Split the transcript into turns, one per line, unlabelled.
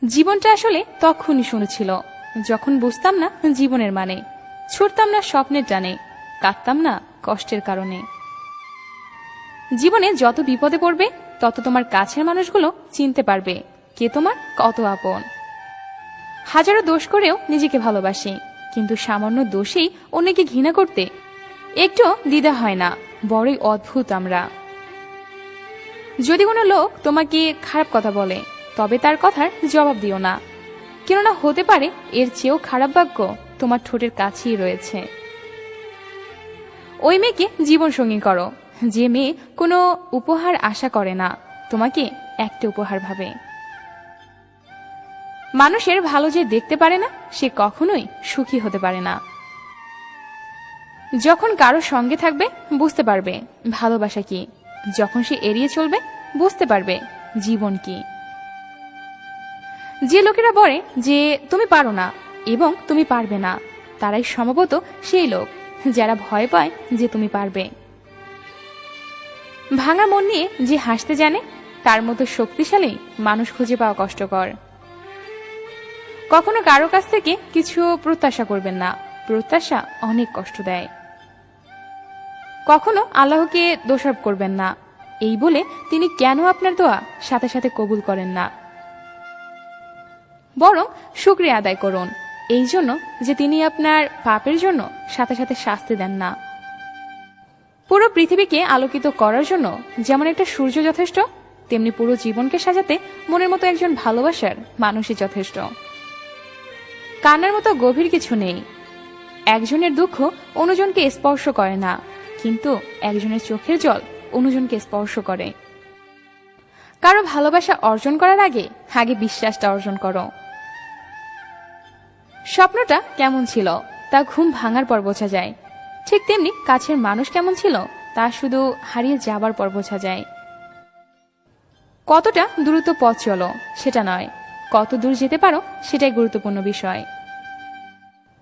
জীবনটা আসলে তখনই শুরু ছিল যখন বুঝতাম না জীবনের মানে, ছুটতাম না স্বপ্নের টানে, কাঁদতাম না কষ্টের কারণে। জীবনে যত বিপদে পড়বে তত তোমার কাছের মানুষগুলো চিনতে পারবে কে তোমার কত আপন। হাজারো দোষ করেও নিজেকে ভালোবাসি, কিন্তু সামান্য দোষেই অন্যকে ঘৃণা করতে একটু দ্বিধা হয় না। বড়ই অদ্ভুত আমরা। যদি কোনো লোক তোমাকে খারাপ কথা বলে তবে তার কথার জবাব দিও না, কেননা হতে পারে এর চেয়েও খারাপ বাক্য তোমার ঠোঁটের কাছেই রয়েছে। ওই মেয়েকে জীবন সঙ্গী করো যে মেয়ে কোনো উপহার আশা করে না, তোমাকে একটা উপহার ভাবে। মানুষের ভালো যে দেখতে পারে না সে কখনোই সুখী হতে পারে না। যখন কারো সঙ্গে থাকবে বুঝতে পারবে ভালোবাসা কি, যখন সে এড়িয়ে চলবে বুঝতে পারবে জীবন কি। যে লোকেরা বলে যে তুমি পারো না এবং তুমি পারবে না, তারাই সম্ভবত সেই লোক যারা ভয় পায় যে তুমি পারবে। ভাঙা মন নিয়ে যে হাসতে জানে তার মতো শক্তিশালী মানুষ খুঁজে পাওয়া কষ্টকর। কখনো কারো কাছ থেকে কিছু প্রত্যাশা করবেন না, প্রত্যাশা অনেক কষ্ট দেয়। কখনো আল্লাহকে দোষারোপ করবেন না এই বলে তিনি কেন আপনার দোয়া সাথে সাথে কবুল করেন না, বরং শুকরিয়া আদায় করুন এই জন্য যে তিনি আপনার পাপের জন্য সাথে সাথে শাস্তি দেন না। পুরো পৃথিবীকে আলোকিত করার জন্য যেমন একটা সূর্য যথেষ্ট, তেমনি পুরো জীবনকে সাজাতে মনের মতো একজন ভালোবাসার মানুষই যথেষ্ট। কান্নার মতো গভীর কিছু নেই। একজনের দুঃখ অন্যজনকে স্পর্শ করে না, কিন্তু একজনের চোখের জল অন্যজনকে স্পর্শ করে। কারো ভালোবাসা অর্জন করার আগে আগে বিশ্বাসটা অর্জন করো। স্বপ্নটা কেমন ছিল তা ঘুম ভাঙার পর বোঝা যায়, ঠিক তেমনি কাছের মানুষ কেমন ছিল তা শুধু হারিয়ে যাবার পর বোঝা যায়। কতটা দ্রুত পথ চলো সেটা নয়, কত দূর যেতে পারো সেটাই গুরুত্বপূর্ণ বিষয়।